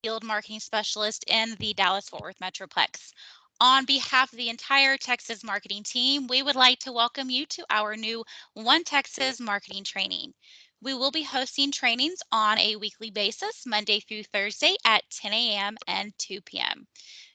Field Marketing Specialist in the Dallas-Fort Worth Metroplex. On behalf of the entire Texas marketing team, we would like to welcome you to our new One Texas marketing training. We will be hosting trainings on a weekly basis, Monday through Thursday at 10 a.m. and 2 p.m.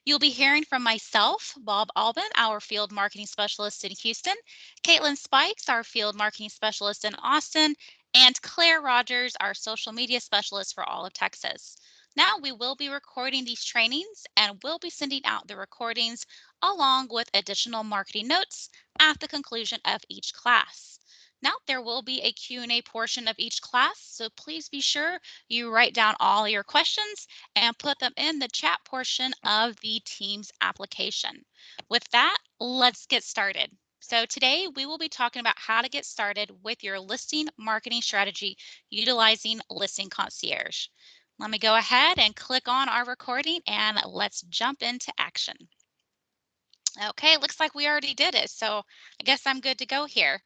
You'll be hearing from myself, Bob Albin, our Field Marketing Specialist in Houston, Caitlin Spikes, our Field Marketing Specialist in Austin, and Claire Rogers, our Social Media Specialist for all of Texas. Now we will be recording these trainings and we'll be sending out the recordings along with additional marketing notes at the conclusion of each class. Now there will be a Q&A portion of each class, so please be sure you write down all your questions and put them in the chat portion of the Teams application. With that, let's get started. So today we will be talking about how to get started with your listing marketing strategy utilizing Listing Concierge. Let me go ahead and click on our recording and let's jump into action. Okay, looks like we already did it, so I guess I'm good to go here.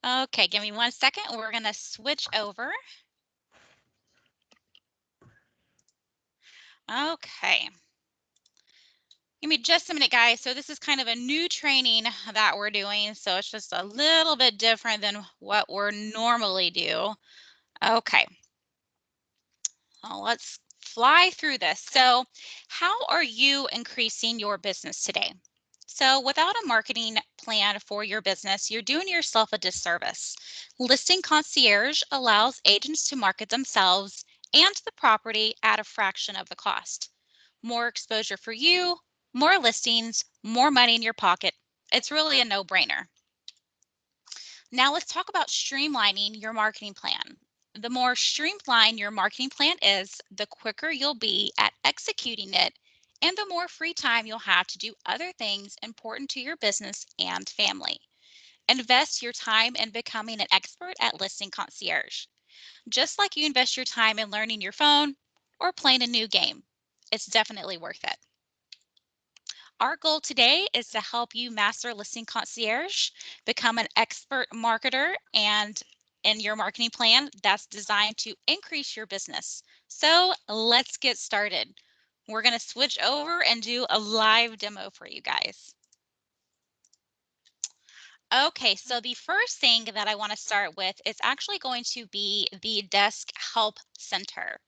Okay, give me 1 second. We're going to switch over. Okay. Give me just a minute, guys. So this is kind of a new training that we're doing, so it's just a little bit different than what we're normally do. Okay. Well, let's fly through this. So how are you increasing your business today? So without a marketing plan for your business, you're doing yourself a disservice. Listing Concierge allows agents to market themselves and the property at a fraction of the cost. More exposure for you, more listings, more money in your pocket. It's really a no-brainer. Now let's talk about streamlining your marketing plan. The more streamlined your marketing plan is, the quicker you'll be at executing it and the more free time you'll have to do other things important to your business and family. Invest your time in becoming an expert at Listing Concierge. Just like you invest your time in learning your phone or playing a new game, it's definitely worth it. Our goal today is to help you master Listing Concierge, become an expert marketer, and in your marketing plan that's designed to increase your business. So let's get started. We're going to switch over and do a live demo for you guys. Okay, so the first thing that I want to start with is actually going to be the Desk Help Center.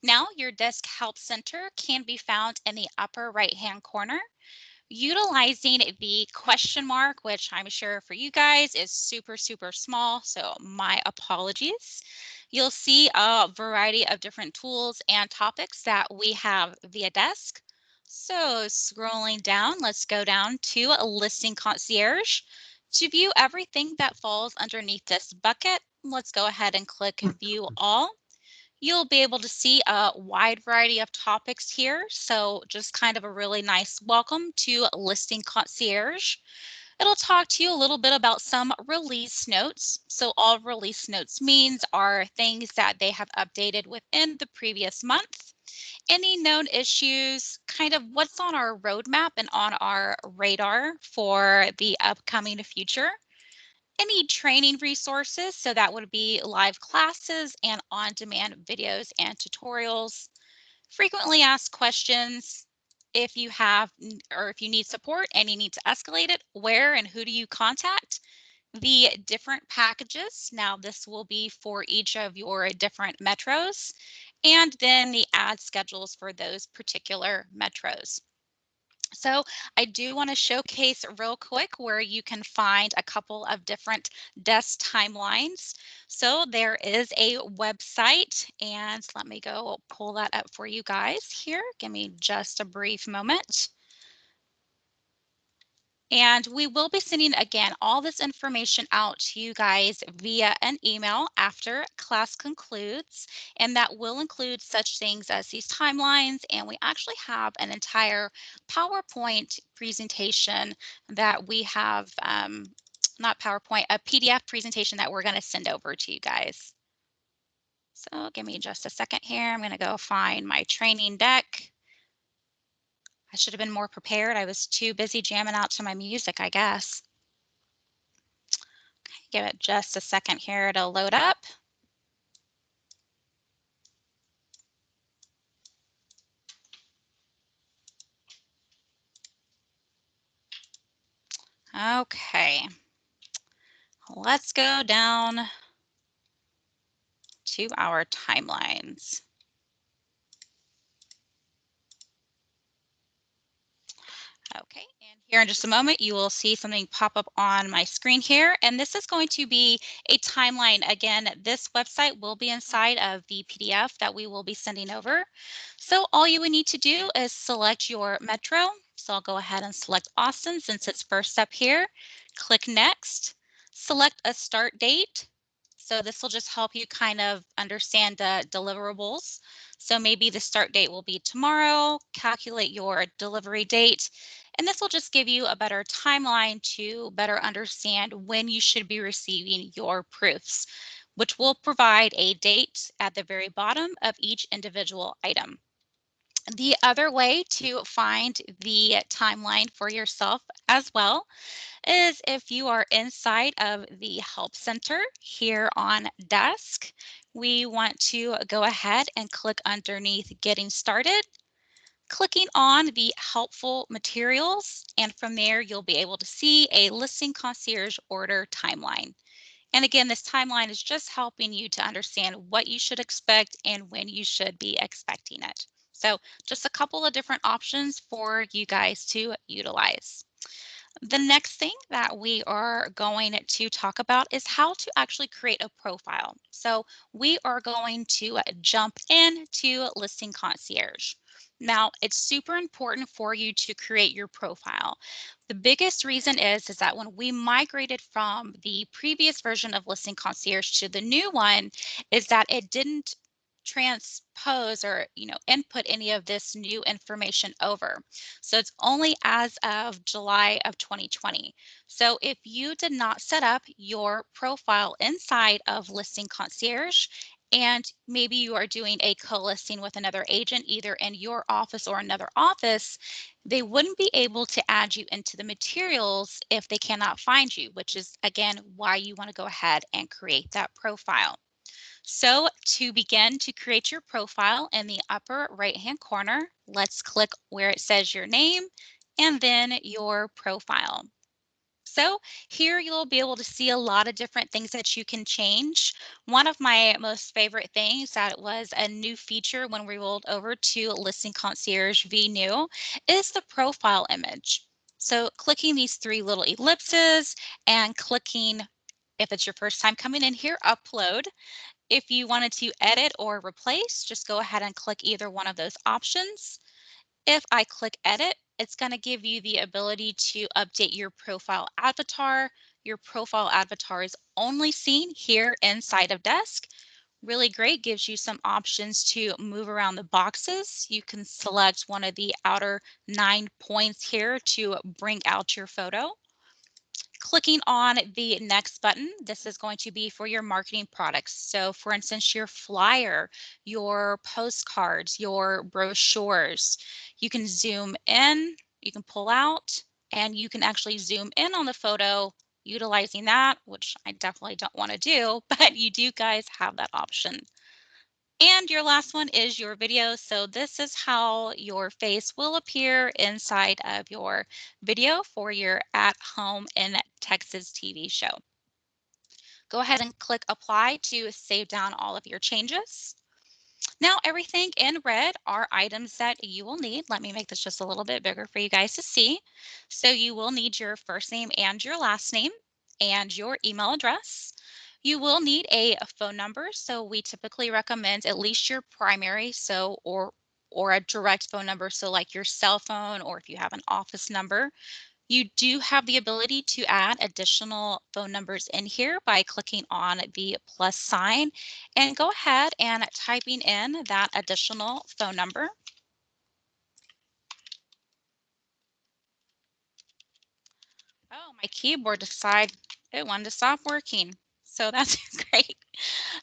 Now, your Desk Help Center can be found in the upper right-hand corner. Utilizing the question mark, which I'm sure for you guys is super, super small, so my apologies. You'll see a variety of different tools and topics that we have via desk. So scrolling down, let's go down to Listing Concierge. To view everything that falls underneath this bucket, let's go ahead and click View All. You'll be able to see a wide variety of topics here. So just kind of a really nice welcome to Listing Concierge. It'll talk to you a little bit about some release notes. So all release notes means are things that they have updated within the previous month. Any known issues, kind of what's on our roadmap and on our radar for the upcoming future. Any training resources, so that would be live classes and on-demand videos and tutorials. Frequently asked questions, if you have or if you need support and you need to escalate it, where and who do you contact? The different packages, now this will be for each of your different metros, and then the ad schedules for those particular metros. So I do want to showcase real quick where you can find a couple of different desk timelines. So there is a website, and let me go pull that up for you guys here. Give me just a brief moment. And we will be sending, again, all this information out to you guys via an email after class concludes. And that will include such things as these timelines. And we actually have an entire PowerPoint presentation that we have, not PowerPoint, a PDF presentation that we're going to send over to you guys. So give me just a second here. I'm going to go find my training deck. I should have been more prepared. I was too busy jamming out to my music, I guess. Okay, give it just a second here to load up. Okay, let's go down to our timelines. Okay, and here in just a moment, you will see something pop up on my screen here, and this is going to be a timeline. Again, this website will be inside of the PDF that we will be sending over. So all you would need to do is select your metro. So I'll go ahead and select Austin since it's first up here. Click Next, select a start date. So this will just help you kind of understand the deliverables. So maybe the start date will be tomorrow, calculate your delivery date, and this will just give you a better timeline to better understand when you should be receiving your proofs, which will provide a date at the very bottom of each individual item. The other way to find the timeline for yourself as well is if you are inside of the Help Center here on Desk, we want to go ahead and click underneath Getting Started, clicking on the helpful materials, and from there you'll be able to see a listing concierge order timeline. And again, this timeline is just helping you to understand what you should expect and when you should be expecting it. So just a couple of different options for you guys to utilize. The next thing that we are going to talk about is how to actually create a profile. So we are going to jump into Listing Concierge. Now, it's super important for you to create your profile. The biggest reason is that when we migrated from the previous version of Listing Concierge to the new one, is that it didn't transpose or input any of this new information over. So it's only as of July of 2020. So if you did not set up your profile inside of Listing Concierge, and maybe you are doing a co-listing with another agent, either in your office or another office, they wouldn't be able to add you into the materials if they cannot find you, which is, again, why you want to go ahead and create that profile. So to begin to create your profile in the upper right-hand corner, let's click where it says your name and then your profile. So here you'll be able to see a lot of different things that you can change. One of my most favorite things that was a new feature when we rolled over to Listing Concierge V New is the profile image. So clicking these three little ellipses and clicking, if it's your first time coming in here, upload. If you wanted to edit or replace, just go ahead and click either one of those options. If I click edit, it's going to give you the ability to update your profile avatar. Your profile avatar is only seen here inside of Desk. Really great, gives you some options to move around the boxes. You can select one of the outer 9 points here to bring out your photo. Clicking on the next button, this is going to be for your marketing products. So for instance, your flyer, your postcards, your brochures, you can zoom in, you can pull out, and you can actually zoom in on the photo utilizing that, which I definitely don't want to do, but you do guys have that option. And your last one is your video. So this is how your face will appear inside of your video for your at home in Texas TV show. Go ahead and click apply to save down all of your changes. Now everything in red are items that you will need. Let me make this just a little bit bigger for you guys to see. So you will need your first name and your last name and your email address. You will need a phone number. So we typically recommend at least your primary, so or a direct phone number. So like your cell phone, or if you have an office number. You do have the ability to add additional phone numbers in here by clicking on the plus sign and go ahead and typing in that additional phone number. Oh, my keyboard decided it wanted to stop working. So that's great.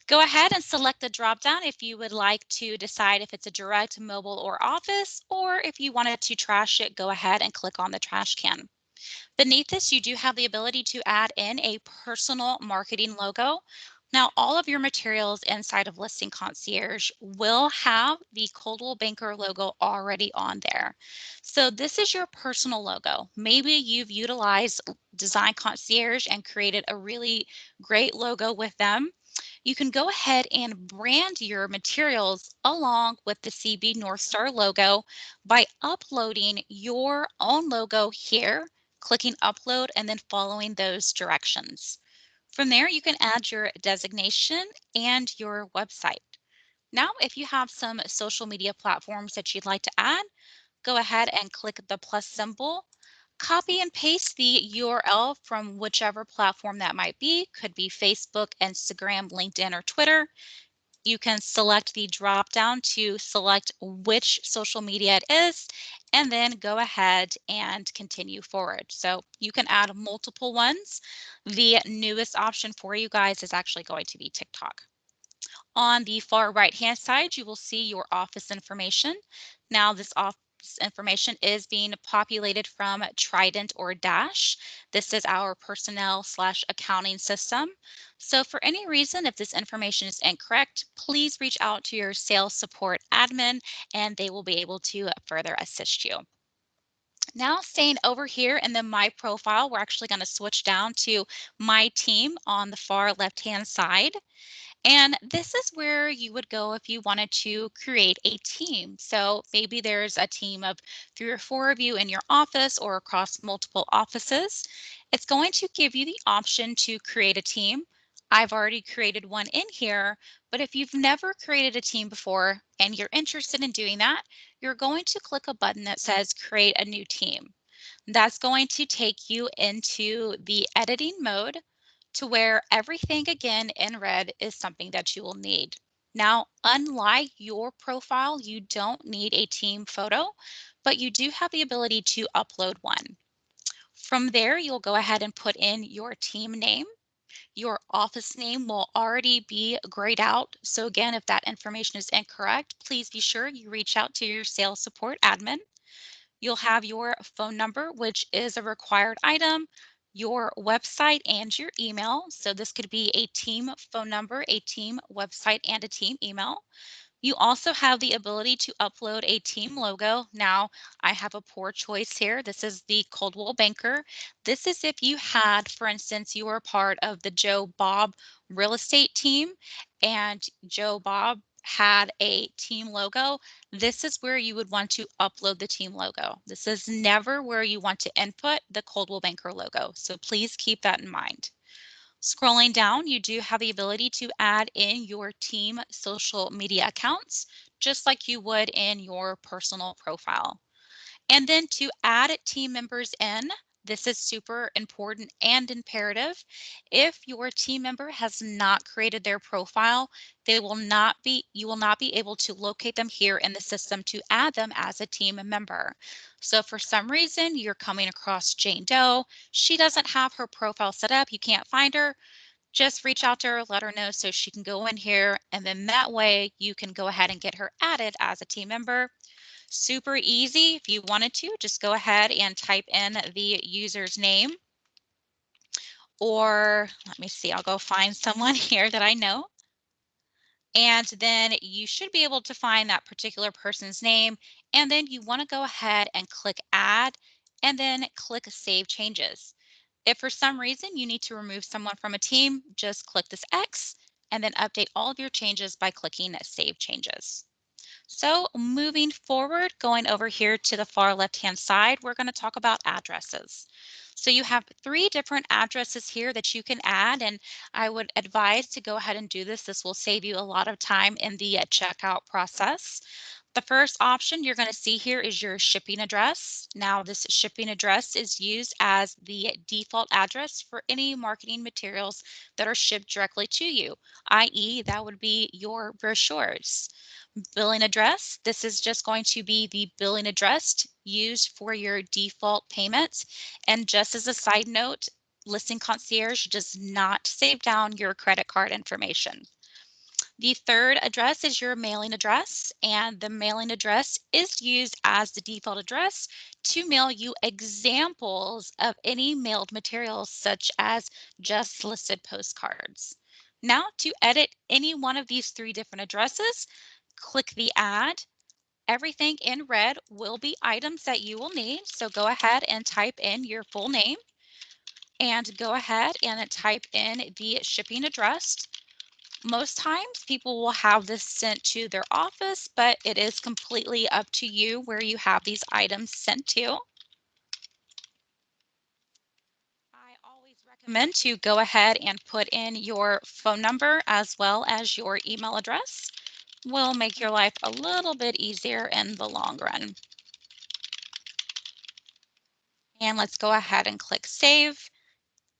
Go ahead and select the drop down if you would like to decide if it's a direct, mobile, or office, or if you wanted to trash it, go ahead and click on the trash can. Beneath this, you do have the ability to add in a personal marketing logo. Now, all of your materials inside of Listing Concierge will have the Coldwell Banker logo already on there. So this is your personal logo. Maybe you've utilized Design Concierge and created a really great logo with them. You can go ahead and brand your materials along with the CB North Star logo by uploading your own logo here, clicking upload, and then following those directions. From there, you can add your designation and your website. Now, if you have some social media platforms that you'd like to add, go ahead and click the plus symbol. Copy and paste the URL from whichever platform that might be. Could be Facebook, Instagram, LinkedIn, or Twitter. You can select the drop down to select which social media it is, and then go ahead and continue forward. So you can add multiple ones. The newest option for you guys is actually going to be TikTok. On the far right-hand side, you will see your office information. Now, this office information is being populated from Trident or Dash. This is our personnel/accounting system. So for any reason, if this information is incorrect, please reach out to your sales support admin and they will be able to further assist you. Now staying over here in the My Profile, we're actually going to switch down to My Team on the far left-hand side. And this is where you would go if you wanted to create a team. So maybe there's a team of 3 or 4 of you in your office or across multiple offices. It's going to give you the option to create a team. I've already created one in here, but if you've never created a team before and you're interested in doing that, you're going to click a button that says create a new team. That's going to take you into the editing mode to where everything again in red is something that you will need. Now, unlike your profile, you don't need a team photo, but you do have the ability to upload one. From there, you'll go ahead and put in your team name. Your office name will already be grayed out. So again, if that information is incorrect, please be sure you reach out to your sales support admin. You'll have your phone number, which is a required item, your website, and your email. So this could be a team phone number, a team website, and a team email. You also have the ability to upload a team logo. Now, I have a poor choice here. This is the Coldwell Banker. This is if you had, for instance, you were part of the Joe Bob real estate team and Joe Bob had a team logo. This is where you would want to upload the team logo. This is never where you want to input the Coldwell Banker logo. So please keep that in mind. Scrolling down, you do have the ability to add in your team social media accounts, just like you would in your personal profile. And then to add team members in, this is super important and imperative. If your team member has not created their profile, you will not be able to locate them here in the system to add them as a team member. So if for some reason you're coming across Jane Doe, she doesn't have her profile set up, you can't find her, just reach out to her, let her know so she can go in here, and then that way you can go ahead and get her added as a team member. Super easy. If you wanted to, just go ahead and type in the user's name, or let me see, I'll go find someone here that I know. And then you should be able to find that particular person's name. And then you want to go ahead and click add and then click save changes. If for some reason you need to remove someone from a team, just click this X and then update all of your changes by clicking save changes. So moving forward, going over here to the far left-hand side, we're going to talk about addresses. So you have 3 different addresses here that you can add, and I would advise to go ahead and do this. This will save you a lot of time in the checkout process. The first option you're going to see here is your shipping address. Now, this shipping address is used as the default address for any marketing materials that are shipped directly to you, i.e., that would be your brochures. Billing address, this is just going to be the billing address used for your default payments. And just as a side note, Listing Concierge does not save down your credit card information. The third address is your mailing address, and the mailing address is used as the default address to mail you examples of any mailed materials, such as just listed postcards. Now to edit any one of these three different addresses, click the add. Everything in red will be items that you will need. So go ahead and type in your full name and go ahead and type in the shipping address. Most times people will have this sent to their office, but it is completely up to you where you have these items sent to. I always recommend to go ahead and put in your phone number as well as your email address. Will make your life a little bit easier in the long run. And let's go ahead and click save.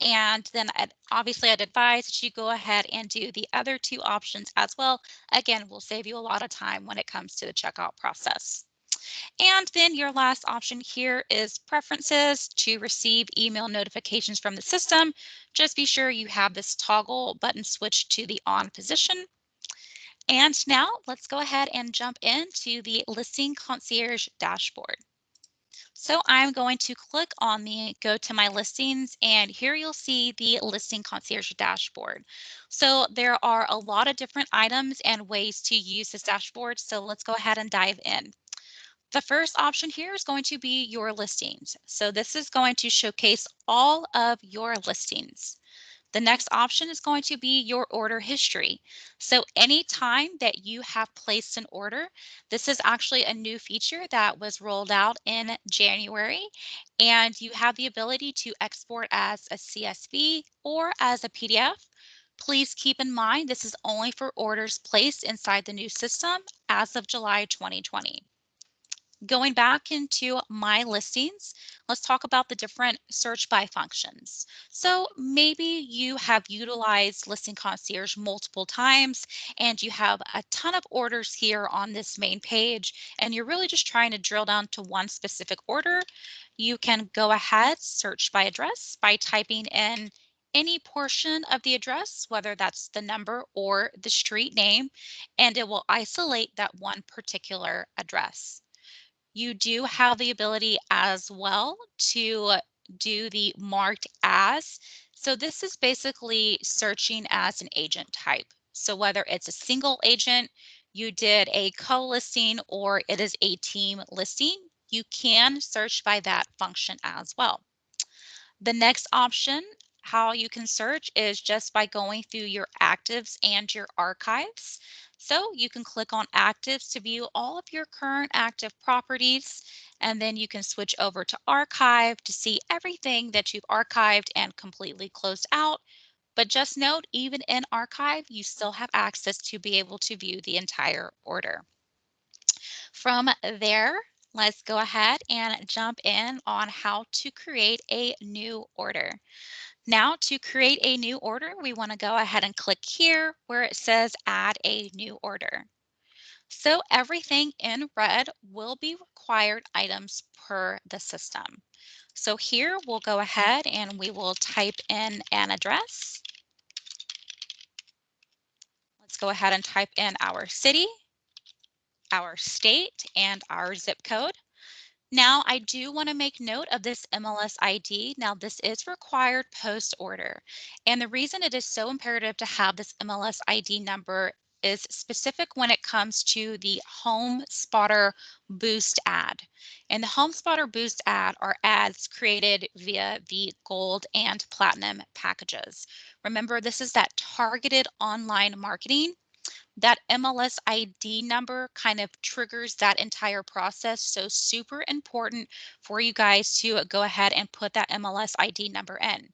And then obviously I'd advise that you go ahead and do the other two options as well. Again, will save you a lot of time when it comes to the checkout process. And then your last option here is preferences to receive email notifications from the system. Just be sure you have this toggle button switched to the on position. And now let's go ahead and jump into the Listing Concierge dashboard. So I'm going to click on the go to my listings, and here you'll see the Listing Concierge dashboard. So there are a lot of different items and ways to use this dashboard. So let's go ahead and dive in. The first option here is going to be your listings. So this is going to showcase all of your listings. The next option is going to be your order history. So anytime that you have placed an order, this is actually a new feature that was rolled out in January, and you have the ability to export as a CSV or as a PDF. Please keep in mind this is only for orders placed inside the new system as of July 2020. Going back into my listings, let's talk about the different search by functions. So maybe you have utilized Listing Concierge multiple times and you have a ton of orders here on this main page, and you're really just trying to drill down to one specific order. You can go ahead, search by address by typing in any portion of the address, whether that's the number or the street name, and it will isolate that one particular address. You do have the ability as well to do the marked as. So this is basically searching as an agent type. So whether it's a single agent, you did a co-listing, or it is a team listing, you can search by that function as well. The next option, how you can search, is just by going through your actives and your archives. So you can click on actives to view all of your current active properties, and then you can switch over to archive to see everything that you've archived and completely closed out. But just note, even in archive, you still have access to be able to view the entire order. From there, let's go ahead and jump in on how to create a new order. Now, to create a new order, we want to go ahead and click here where it says add a new order. So everything in red will be required items per the system. So here we'll go ahead and we will type in an address. Let's go ahead and type in our city, our state, and our zip code. Now, I do want to make note of this MLS ID. Now, this is required post order. And the reason it is so imperative to have this MLS ID number is specific when it comes to the Home Spotter Boost ad. And the Home Spotter Boost ad are ads created via the gold and platinum packages. Remember, this is that targeted online marketing. That MLS ID number kind of triggers that entire process. So super important for you guys to go ahead and put that MLS ID number in.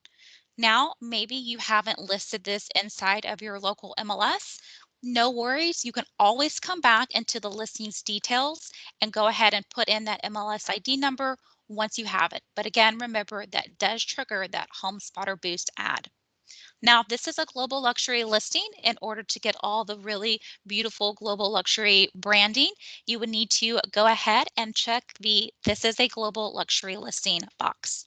Now, maybe you haven't listed this inside of your local MLS. No worries. You can always come back into the listings details and go ahead and put in that MLS ID number once you have it. But again, remember that does trigger that Home Spotter Boost ad. Now, this is a global luxury listing. In order to get all the really beautiful global luxury branding, you would need to go ahead and check the "This is a global luxury listing" box.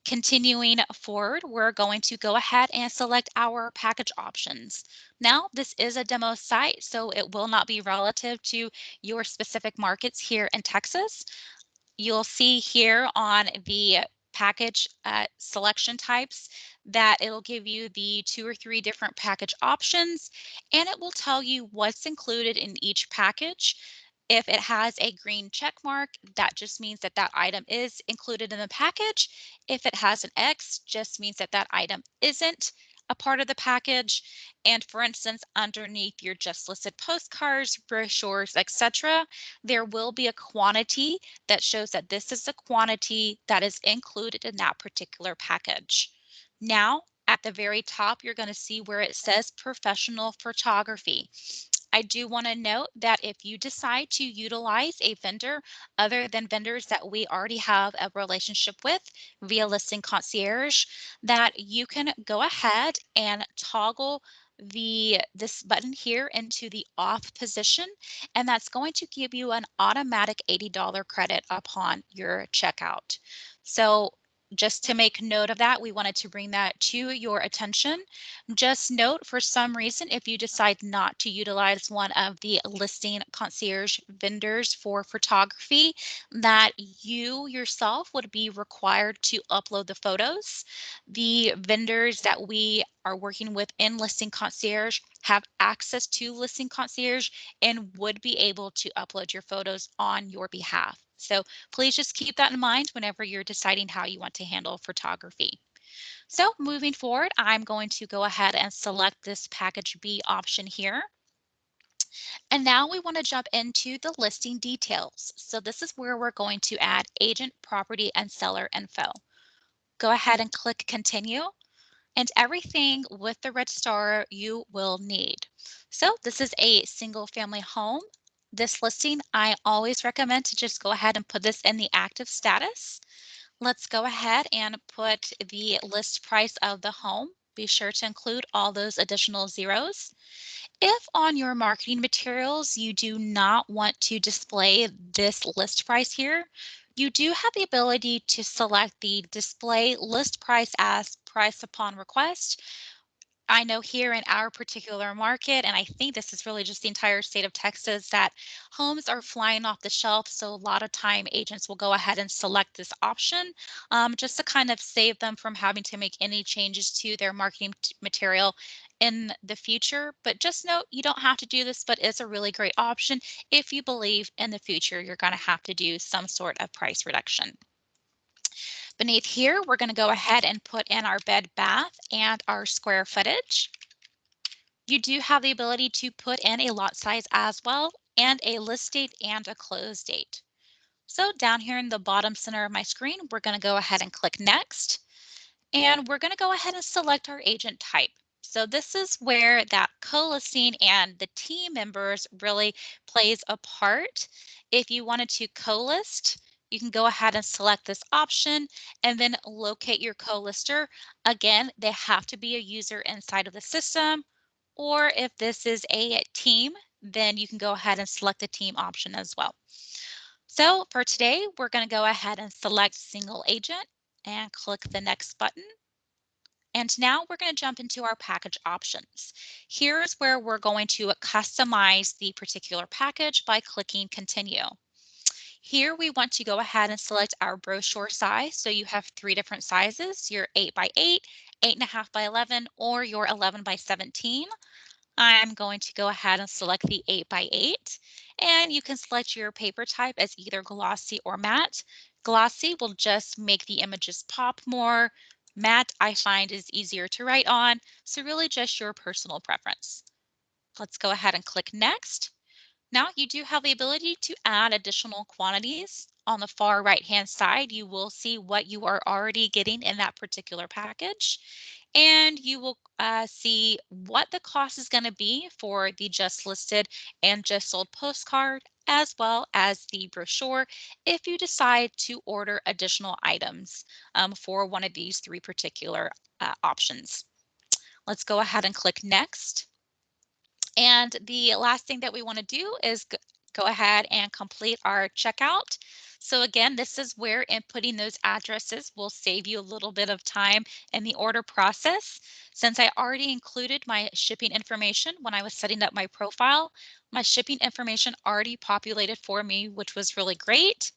Continuing forward, we're going to go ahead and select our package options. Now, this is a demo site, so it will not be relative to your specific markets here in Texas. You'll see here on the package selection types that it'll give you the 2 or 3 different package options, and it will tell you what's included in each package. If it has a green check mark, that just means that that item is included in the package. If it has an X, just means that that item isn't a part of the package. And for instance, underneath your just listed postcards, brochures, etc., there will be a quantity that shows that this is the quantity that is included in that particular package. Now, at the very top, you're going to see where it says professional photography. I do want to note that if you decide to utilize a vendor other than vendors that we already have a relationship with via Listing Concierge, that you can go ahead and toggle this button here into the off position, and that's going to give you an automatic $80 credit upon your checkout. So just to make note of that, we wanted to bring that to your attention. Just note, for some reason, if you decide not to utilize one of the Listing Concierge vendors for photography, that you yourself would be required to upload the photos. The vendors that we are working with in Listing Concierge have access to Listing Concierge and would be able to upload your photos on your behalf. So please just keep that in mind whenever you're deciding how you want to handle photography. So moving forward, I'm going to go ahead and select this package B option here. And now we want to jump into the listing details. So this is where we're going to add agent, property, and seller info. Go ahead and click continue, and everything with the red star you will need. So this is a single family home. This listing, I always recommend to just go ahead and put this in the active status. Let's go ahead and put the list price of the home. Be sure to include all those additional zeros. If on your marketing materials you do not want to display this list price here, you do have the ability to select the display list price as price upon request. I know here in our particular market, and I think this is really just the entire state of Texas, that homes are flying off the shelf. So a lot of time agents will go ahead and select this option just to kind of save them from having to make any changes to their marketing material in the future. But just note, you don't have to do this, but it's a really great option if you believe in the future you're going to have to do some sort of price reduction. Beneath here, we're going to go ahead and put in our bed, bath, and our square footage. You do have the ability to put in a lot size as well, and a list date and a close date. So down here in the bottom center of my screen, we're going to go ahead and click next. And we're going to go ahead and select our agent type. So this is where that co-listing and the team members really plays a part. If you wanted to co-list, you can go ahead and select this option and then locate your co-lister. Again, they have to be a user inside of the system. Or if this is a team, then you can go ahead and select the team option as well. So for today, we're going to go ahead and select single agent and click the next button. And now we're going to jump into our package options. Here's where we're going to customize the particular package by clicking continue. Here we want to go ahead and select our brochure size. So you have 3 different sizes, your 8 by 8, 8.5 by 11, or your 11 by 17. I'm going to go ahead and select the 8 by 8, and you can select your paper type as either glossy or matte. Glossy will just make the images pop more. Matte I find is easier to write on, so really just your personal preference. Let's go ahead and click next. Now you do have the ability to add additional quantities. On the far right hand side, you will see what you are already getting in that particular package. And you will see what the cost is going to be for the just listed and just sold postcard, as well as the brochure if you decide to order additional items for one of these 3 particular options. Let's go ahead and click next. And the last thing that we want to do is go ahead and complete our checkout. So again, this is where inputting those addresses will save you a little bit of time in the order process. Since I already included my shipping information when I was setting up my profile, my shipping information already populated for me, which was really great.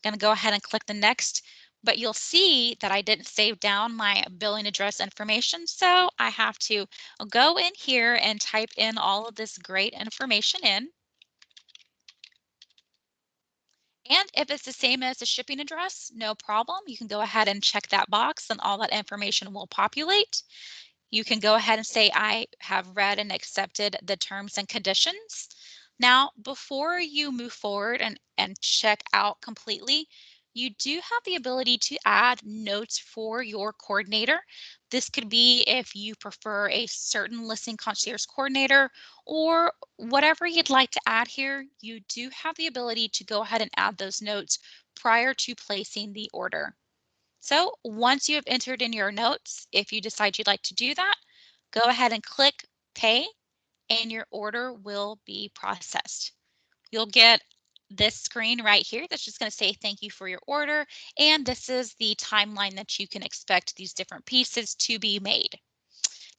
Going to go ahead and click the next. But you'll see that I didn't save down my billing address information, so I have to go in here and type in all of this great information in. And if it's the same as the shipping address, no problem. You can go ahead and check that box and all that information will populate. You can go ahead and say, I have read and accepted the terms and conditions. Now, before you move forward and check out completely, you do have the ability to add notes for your coordinator. This could be if you prefer a certain listing concierge coordinator or whatever you'd like to add here, you do have the ability to go ahead and add those notes prior to placing the order. So once you have entered in your notes, if you decide you'd like to do that, go ahead and click pay and your order will be processed. You'll get this screen right here that's just going to say thank you for your order. And this is the timeline that you can expect these different pieces to be made.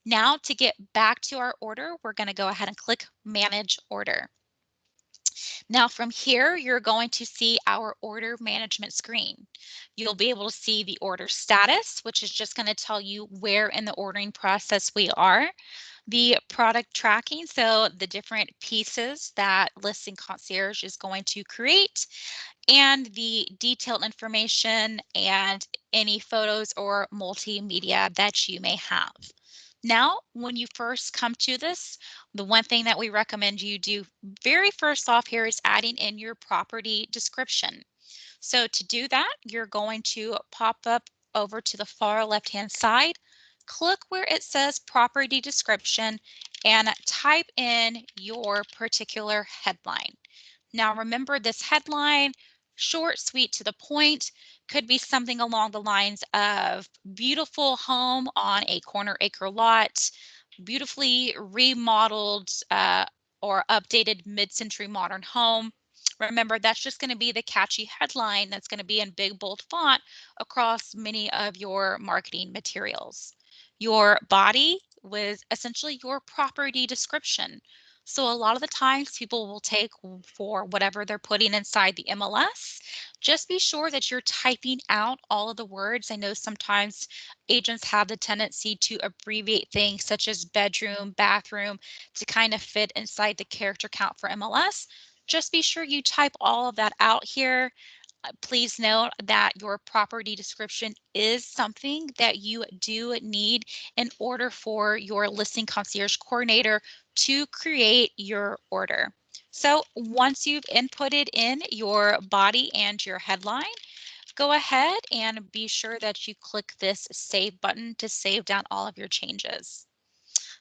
Now to get back to our order, we're going to go ahead and click manage order. Now from here, you're going to see our order management screen. You'll be able to see the order status, which is just going to tell you where in the ordering process we are. The product tracking, so the different pieces that Listing Concierge is going to create, and the detailed information and any photos or multimedia that you may have. Now, when you first come to this, the one thing that we recommend you do very first off here is adding in your property description. So to do that, you're going to pop up over to the far left-hand side, click where it says property description, and type in your particular headline. Now remember this headline, short, sweet, to the point, could be something along the lines of beautiful home on a corner acre lot, beautifully remodeled or updated mid-century modern home. Remember, that's just going to be the catchy headline that's going to be in big bold font across many of your marketing materials. Your body was essentially your property description. So a lot of the times people will take for whatever they're putting inside the MLS. Just be sure that you're typing out all of the words. I know sometimes agents have the tendency to abbreviate things such as bedroom, bathroom to kind of fit inside the character count for MLS. Just be sure you type all of that out here. Please note that your property description is something that you do need in order for your listing concierge coordinator to create your order. So once you've inputted in your body and your headline, go ahead and be sure that you click this save button to save down all of your changes.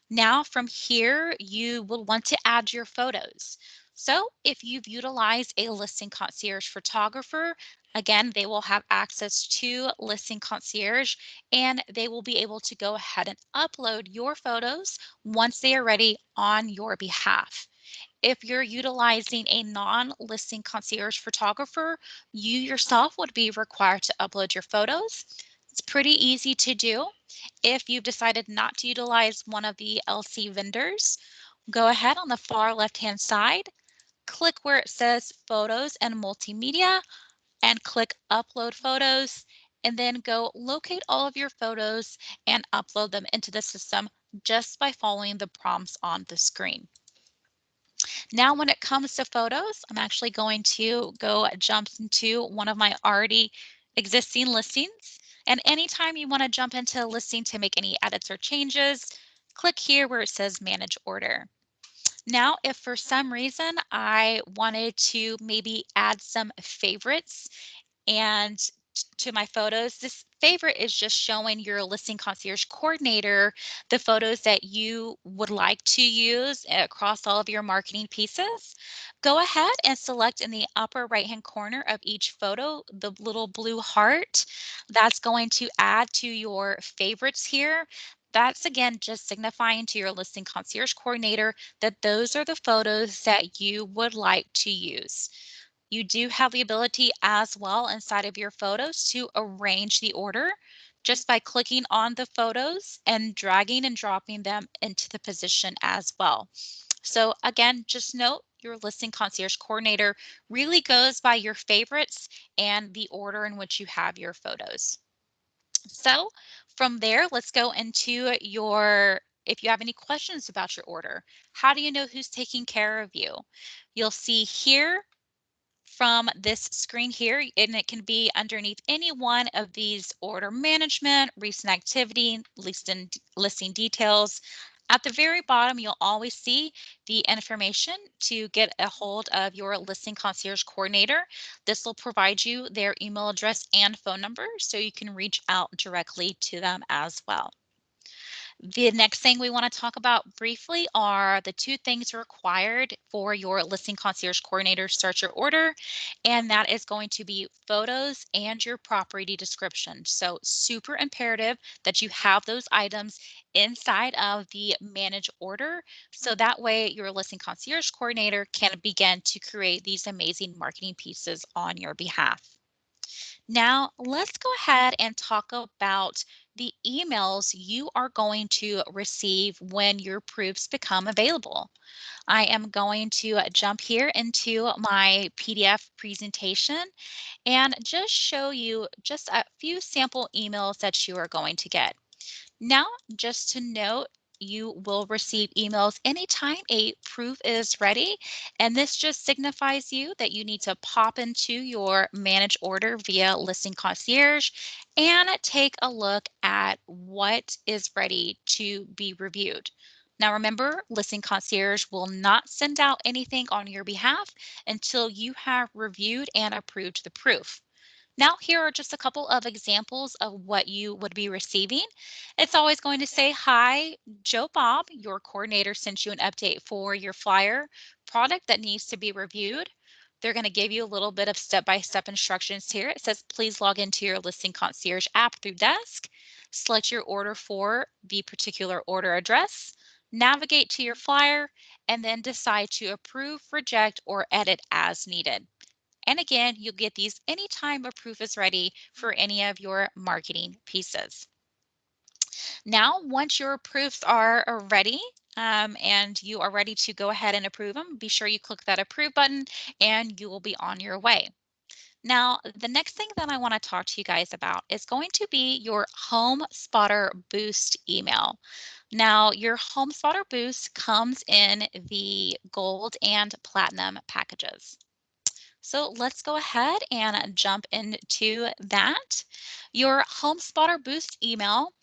Now from here, you will want to add your photos. So if you've utilized a listing concierge photographer, again, they will have access to listing concierge and they will be able to go ahead and upload your photos once they are ready on your behalf. If you're utilizing a non-listing concierge photographer, you yourself would be required to upload your photos. It's pretty easy to do. If you've decided not to utilize one of the LC vendors, go ahead on the far left-hand side, click where it says Photos and Multimedia, and click Upload Photos, and then go locate all of your photos and upload them into the system just by following the prompts on the screen. Now, when it comes to photos, I'm actually going to go jump into one of my already existing listings. And anytime you want to jump into a listing to make any edits or changes, click here where it says Manage Order. Now, if for some reason I wanted to maybe add some favorites and to my photos, this favorite is just showing your listing concierge coordinator the photos that you would like to use across all of your marketing pieces. Go ahead and select in the upper right hand corner of each photo the little blue heart. That's going to add to your favorites here. That's again just signifying to your listing concierge coordinator that those are the photos that you would like to use. You do have the ability as well inside of your photos to arrange the order just by clicking on the photos and dragging and dropping them into the position as well. So again, just note your listing concierge coordinator really goes by your favorites and the order in which you have your photos. So from there, let's go into if you have any questions about your order. How do you know who's taking care of you? You'll see here from this screen here, and it can be underneath any one of these: order management, recent activity, listing details. At the very bottom, you'll always see the information to get a hold of your listing concierge coordinator. This will provide you their email address and phone number so you can reach out directly to them as well. The next thing we want to talk about briefly are the two things required for your listing concierge coordinator to start your order, and that is going to be photos and your property description. So super imperative that you have those items inside of the manage order, so that way your listing concierge coordinator can begin to create these amazing marketing pieces on your behalf. Now, let's go ahead and talk about the emails you are going to receive when your proofs become available. I am going to jump here into my PDF presentation and just show you just a few sample emails that you are going to get. Now, just to note, you will receive emails anytime a proof is ready, and this just signifies you that you need to pop into your manage order via listing concierge and take a look at what is ready to be reviewed. Now remember, listing concierge will not send out anything on your behalf until you have reviewed and approved the proof. Now, here are just a couple of examples of what you would be receiving. It's always going to say, "Hi, Joe Bob, your coordinator sent you an update for your flyer product that needs to be reviewed." They're going to give you a little bit of step-by-step instructions here. It says, "Please log into your listing concierge app through desk, select your order for the particular order address, navigate to your flyer, and then decide to approve, reject, or edit as needed." And again, you'll get these anytime a proof is ready for any of your marketing pieces. Now, once your proofs are ready, and you are ready to go ahead and approve them, be sure you click that approve button and you will be on your way. Now, the next thing that I want to talk to you guys about is going to be your Home Spotter Boost email. Now, your Home Spotter Boost comes in the gold and platinum packages. So let's go ahead and jump into that. Your Home Spotter Boost email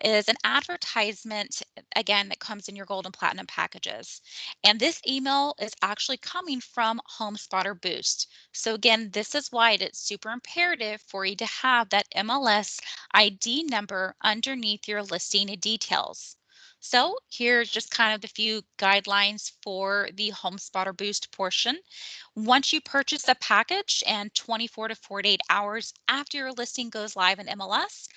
is an advertisement, again, that comes in your gold and platinum packages. And this email is actually coming from Home Spotter Boost. So again, this is why it's super imperative for you to have that MLS ID number underneath your listing details. So here's just kind of the few guidelines for the Home Spotter Boost portion. Once you purchase the package and 24 to 48 hours after your listing goes live in MLS,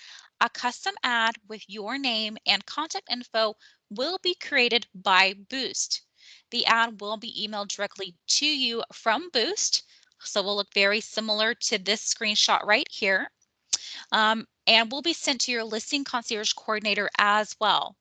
a custom ad with your name and contact info will be created by Boost. The ad will be emailed directly to you from Boost, so will look very similar to this screenshot right here, and will be sent to your listing concierge coordinator as well.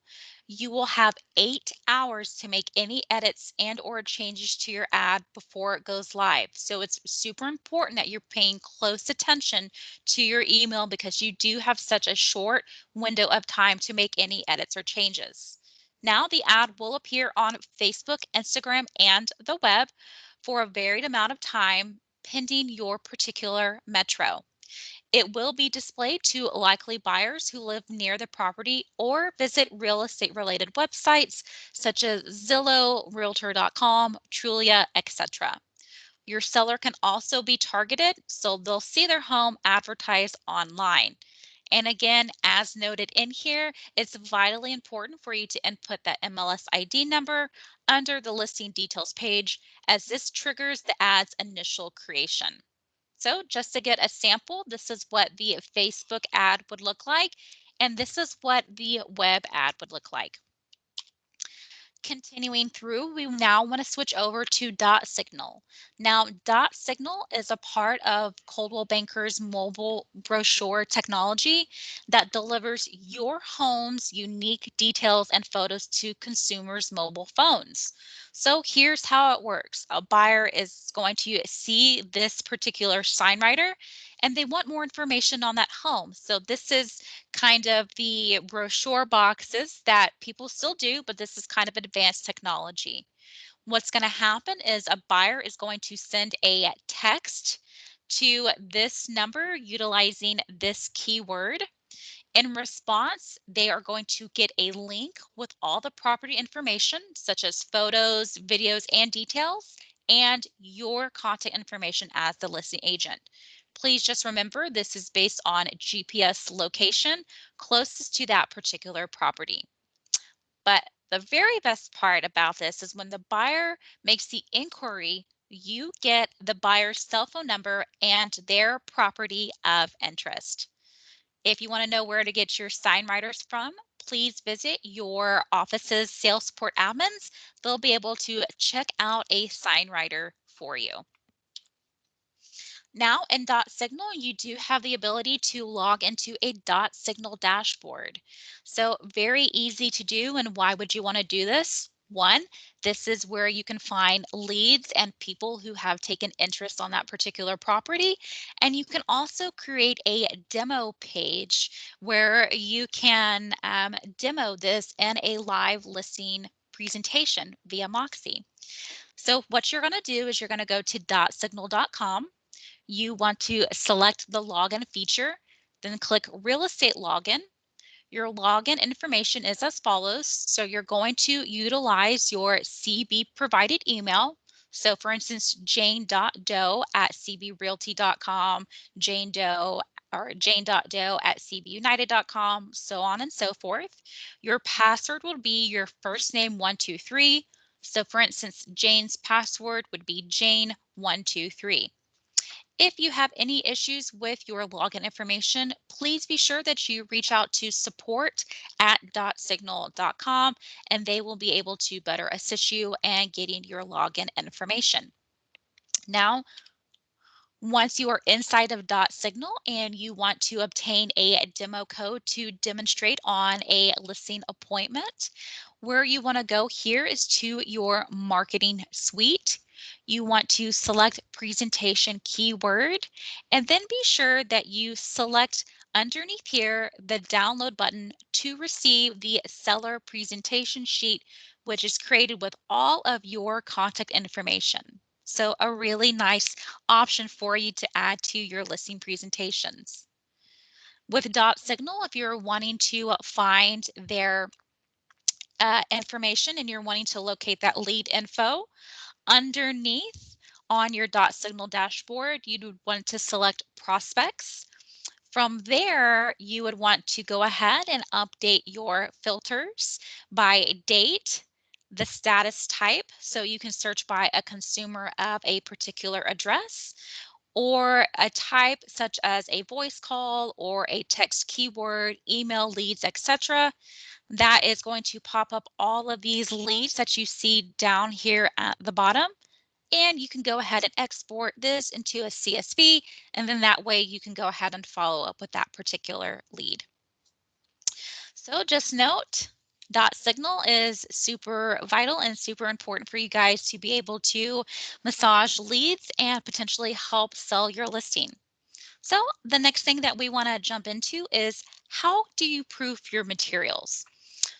You will have 8 hours to make any edits and or changes to your ad before it goes live. So it's super important that you're paying close attention to your email because you do have such a short window of time to make any edits or changes. Now the ad will appear on Facebook, Instagram, and the web for a varied amount of time pending your particular metro. It will be displayed to likely buyers who live near the property or visit real estate related websites such as Zillow, Realtor.com, Trulia, etc. Your seller can also be targeted, so they'll see their home advertised online. And again, as noted in here, it's vitally important for you to input that MLS ID number under the listing details page, as this triggers the ad's initial creation. So just to get a sample, this is what the Facebook ad would look like, and this is what the web ad would look like. Continuing through, we now want to switch over to Dot Signal. Now, Dot Signal is a part of Coldwell Banker's mobile brochure technology that delivers your home's unique details and photos to consumers' mobile phones. So here's how it works. A buyer is going to see this particular sign writer and they want more information on that home. So this is kind of the brochure boxes that people still do, but this is kind of advanced technology. What's going to happen is a buyer is going to send a text to this number utilizing this keyword. In response, they are going to get a link with all the property information, such as photos, videos, and details, and your contact information as the listing agent. Please just remember this is based on GPS location closest to that particular property. But the very best part about this is when the buyer makes the inquiry, you get the buyer's cell phone number and their property of interest. If you want to know where to get your sign writers from, please visit your office's sales support admins. They'll be able to check out a sign writer for you. Now in Dot Signal, you do have the ability to log into a Dot Signal dashboard. So very easy to do. And why would you want to do this? One, this is where you can find leads and people who have taken interest on that particular property. And you can also create a demo page where you can demo this in a live listing presentation via Moxie. So what you're going to do is you're going to go to dotsignal.com. You want to select the login feature, then click Real Estate Login. Your login information is as follows. So you're going to utilize your CB provided email. So for instance, jane.doe@cbrealty.com, Jane Doe or jane.doe@cbunited.com, so on and so forth. Your password will be your first name 123. So for instance, Jane's password would be Jane123. If you have any issues with your login information, please be sure that you reach out to support@dotsignal.com and they will be able to better assist you in getting your login information. Now, once you are inside of Dot Signal and you want to obtain a demo code to demonstrate on a listing appointment, where you want to go here is to your marketing suite. You want to select presentation keyword and then be sure that you select underneath here the download button to receive the seller presentation sheet, which is created with all of your contact information. So a really nice option for you to add to your listing presentations. With Dot Signal, if you're wanting to find their information and you're wanting to locate that lead info, underneath on your Dot Signal dashboard, you would want to select prospects. From there, you would want to go ahead and update your filters by date, the status type, so you can search by a consumer of a particular address, or a type such as a voice call or a text keyword, email leads, etc. That is going to pop up all of these leads that you see down here at the bottom. And you can go ahead and export this into a CSV, and then that way you can go ahead and follow up with that particular lead. So just note, Dot Signal is super vital and super important for you guys to be able to massage leads and potentially help sell your listing. So the next thing that we want to jump into is how do you proof your materials?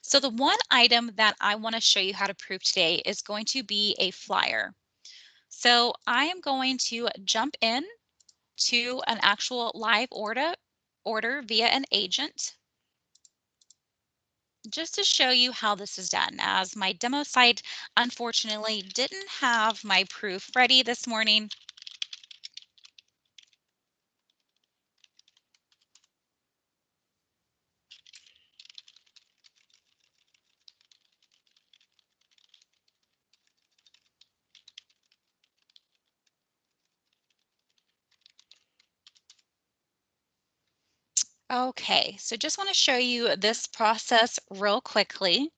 So the one item that I want to show you how to proof today is going to be a flyer. So I am going to jump in to an actual live order via an agent just to show you how this is done, as my demo site unfortunately didn't have my proof ready this morning. Okay, so just want to show you this process real quickly.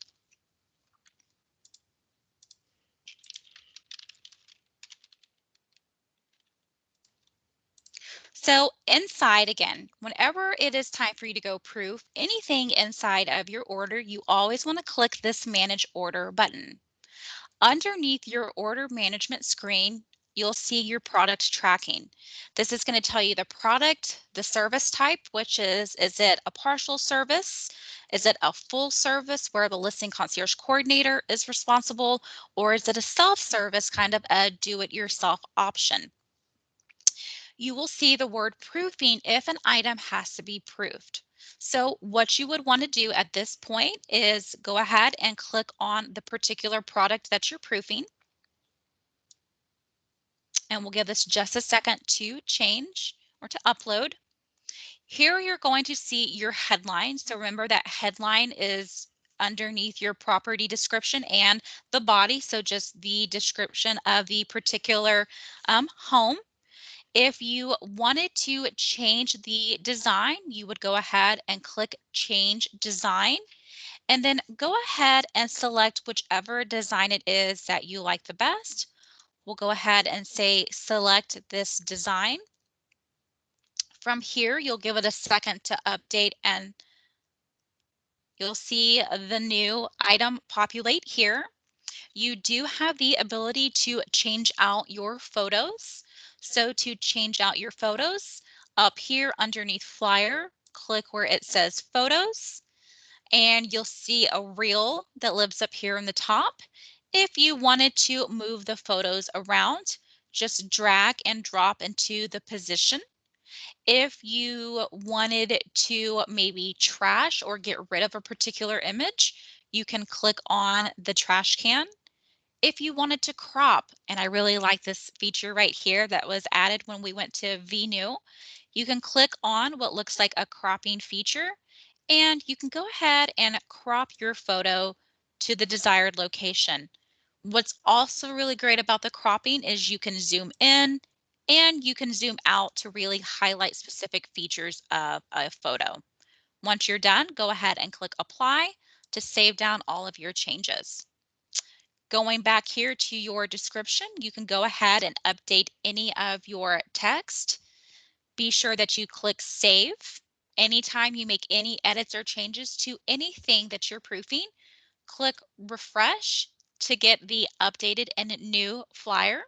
So inside again, whenever it is time for you to go proof anything inside of your order, you always want to click this Manage Order button. Underneath your order management screen, you'll see your product tracking. This is going to tell you the product, the service type, which is it a partial service? Is it a full service where the listing concierge coordinator is responsible? Or is it a self-service kind of a do-it-yourself option? You will see the word proofing if an item has to be proofed. So what you would want to do at this point is go ahead and click on the particular product that you're proofing. And we'll give this just a second to change or to upload. Here you're going to see your headline. So remember that headline is underneath your property description and the body. So just the description of the particular home. If you wanted to change the design, you would go ahead and click Change Design, and then go ahead and select whichever design it is that you like the best. We'll go ahead and say select this design. From here, you'll give it a second to update and you'll see the new item populate here. You do have the ability to change out your photos. So to change out your photos, up here underneath flyer, click where it says photos, and you'll see a reel that lives up here in the top. If you wanted to move the photos around, just drag and drop into the position. If you wanted to maybe trash or get rid of a particular image, you can click on the trash can. If you wanted to crop, and I really like this feature right here that was added when we went to VNew, you can click on what looks like a cropping feature, and you can go ahead and crop your photo to the desired location. What's also really great about the cropping is you can zoom in and you can zoom out to really highlight specific features of a photo. Once you're done, go ahead and click Apply to save down all of your changes. Going back here to your description, you can go ahead and update any of your text. Be sure that you click Save. Anytime you make any edits or changes to anything that you're proofing, click Refresh to get the updated and new flyer.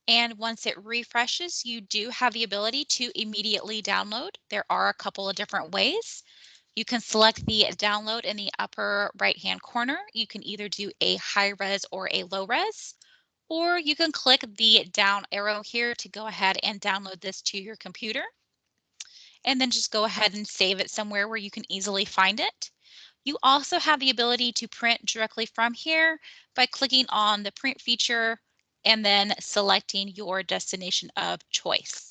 And once it refreshes, you do have the ability to immediately download. There are a couple of different ways. You can select the download in the upper right-hand corner. You can either do a high res or a low res, or you can click the down arrow here to go ahead and download this to your computer. And then just go ahead and save it somewhere where you can easily find it. You also have the ability to print directly from here by clicking on the print feature and then selecting your destination of choice.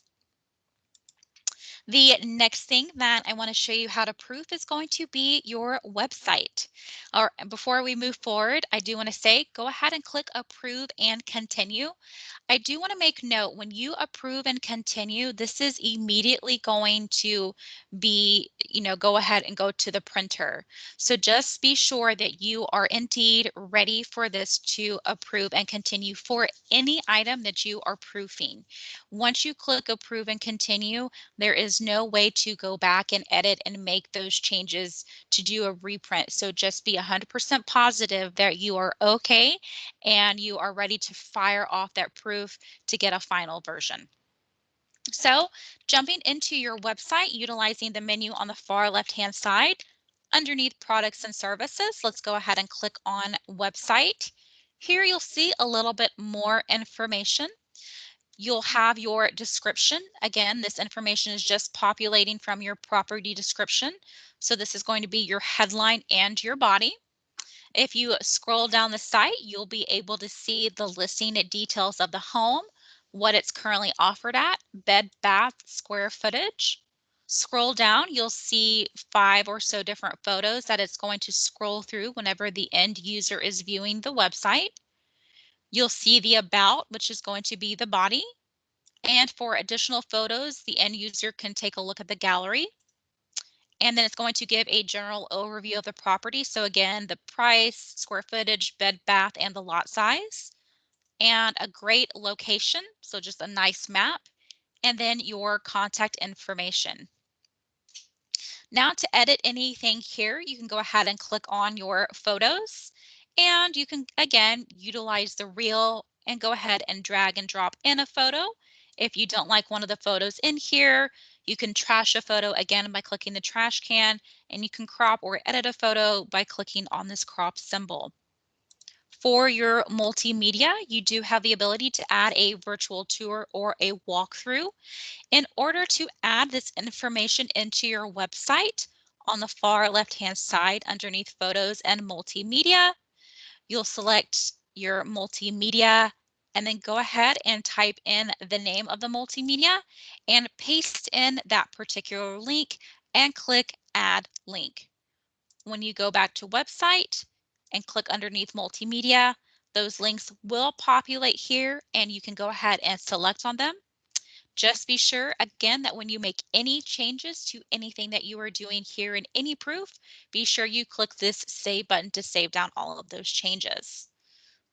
The next thing that I want to show you how to proof is going to be your website. Or before we move forward, I do want to say go ahead and click approve and continue. I do want to make note when you approve and continue, this is immediately going to be, go ahead and go to the printer. So just be sure that you are indeed ready for this to approve and continue for any item that you are proofing. Once you click approve and continue, there is no way to go back and edit and make those changes to do a reprint. So just be 100% positive that you are okay and you are ready to fire off that proof to get a final version. So jumping into your website, utilizing the menu on the far left-hand side, underneath products and services, let's go ahead and click on website. Here you'll see a little bit more information. You'll have your description. Again, this information is just populating from your property description. So this is going to be your headline and your body. If you scroll down the site, you'll be able to see the listing details of the home, what it's currently offered at, bed, bath, square footage. Scroll down, you'll see 5 or so different photos that it's going to scroll through whenever the end user is viewing the website. You'll see the about, which is going to be the body. And for additional photos, the end user can take a look at the gallery. And then it's going to give a general overview of the property. So again, the price, square footage, bed, bath, and the lot size, and a great location. So just a nice map. and then your contact information. Now to edit anything here, you can go ahead and click on your photos, and you can again utilize the reel and go ahead and drag and drop in a photo. If you don't like one of the photos in here, you can trash a photo again by clicking the trash can, and you can crop or edit a photo by clicking on this crop symbol. For your multimedia, you do have the ability to add a virtual tour or a walkthrough. In order to add this information into your website, on the far left-hand side underneath Photos and Multimedia, you'll select your multimedia and then go ahead and type in the name of the multimedia and paste in that particular link and click Add Link. When you go back to website and click underneath multimedia, those links will populate here and you can go ahead and select on them. Just be sure again that when you make any changes to anything that you are doing here in any proof, be sure you click this save button to save down all of those changes.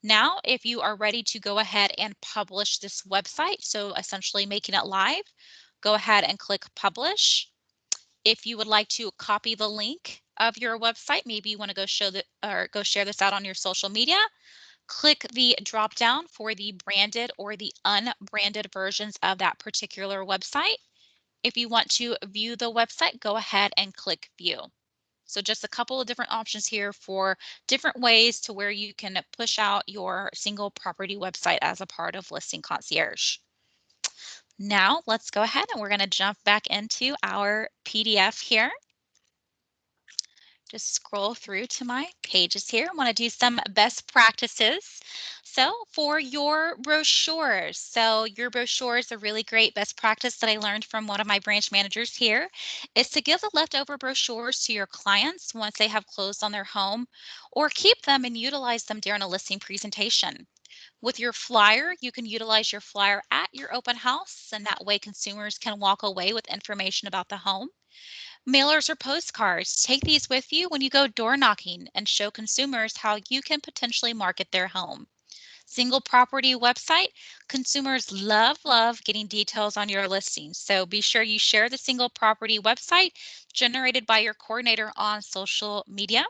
Now, if you are ready to go ahead and publish this website, so essentially making it live, go ahead and click publish. If you would like to copy the link of your website, maybe you want to go show that or go share this out on your social media, click the drop down for the branded or the unbranded versions of that particular website. If you want to view the website, go ahead and click view. So just a couple of different options here for different ways to where you can push out your single property website as a part of Listing Concierge. Now let's go ahead and we're going to jump back into our PDF here. Just scroll through to my pages here. I want to do some best practices. So for your brochures, your brochures, a really great best practice that I learned from one of my branch managers here is to give the leftover brochures to your clients once they have closed on their home, or keep them and utilize them during a listing presentation. With your flyer, you can utilize your flyer at your open house, and that way consumers can walk away with information about the home. Mailers or postcards, take these with you when you go door knocking and show consumers how you can potentially market their home. Single property website, consumers love getting details on your listings. So be sure you share the single property website generated by your coordinator on social media.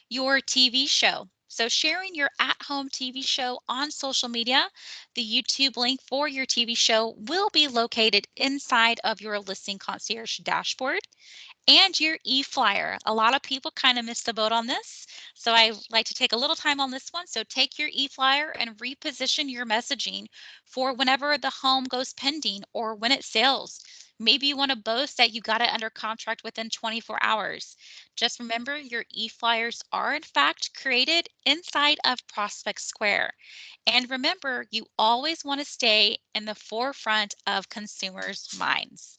Your TV show. So sharing your at-home TV show on social media, the YouTube link for your TV show will be located inside of your Listing Concierge dashboard, and your e-flyer. A lot of people kind of miss the boat on this, so I like to take a little time on this one. So take your e-flyer and reposition your messaging for whenever the home goes pending or when it sells. Maybe you want to boast that you got it under contract within 24 hours. Just remember your e-flyers are in fact created inside of Prospect Square. And remember, you always want to stay in the forefront of consumers' minds.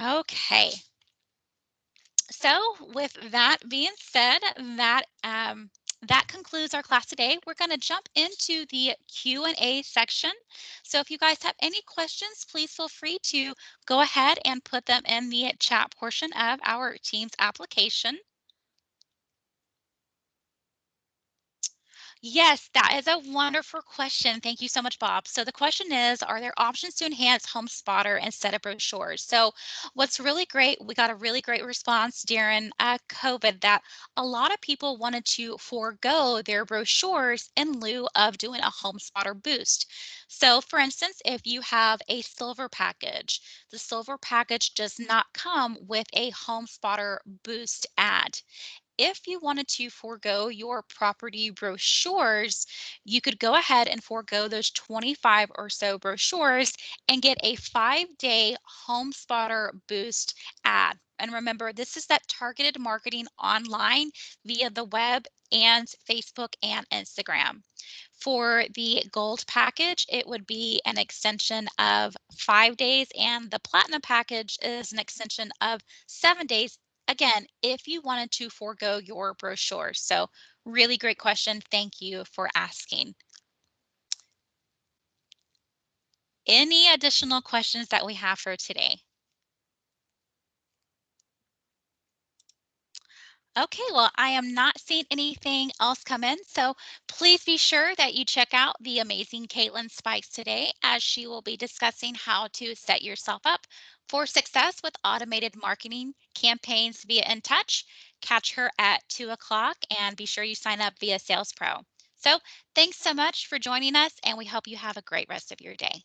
Okay, so with that being said, that concludes our class today. We're going to jump into the Q&A section. So if you guys have any questions, please feel free to go ahead and put them in the chat portion of our Teams application. Yes, that is a wonderful question. Thank you so much, Bob. So the question is, are there options to enhance Home Spotter instead of brochures? So what's really great, we got a really great response during COVID that a lot of people wanted to forego their brochures in lieu of doing a Home Spotter boost. So for instance, if you have a silver package, the silver package does not come with a Home Spotter boost ad. If you wanted to forego your property brochures, you could go ahead and forego those 25 or so brochures and get a 5-day Home Spotter Boost ad. And remember, this is that targeted marketing online via the web and Facebook and Instagram. For the gold package, it would be an extension of 5 days, and the platinum package is an extension of 7 days. Again, if you wanted to forego your brochure. So really great question. Thank you for asking. Any additional questions that we have for today? Okay, well, I am not seeing anything else come in, so please be sure that you check out the amazing Caitlin Spikes today as she will be discussing how to set yourself up for success with automated marketing campaigns via InTouch. Catch her at 2 o'clock and be sure you sign up via Sales Pro. So thanks so much for joining us, and we hope you have a great rest of your day.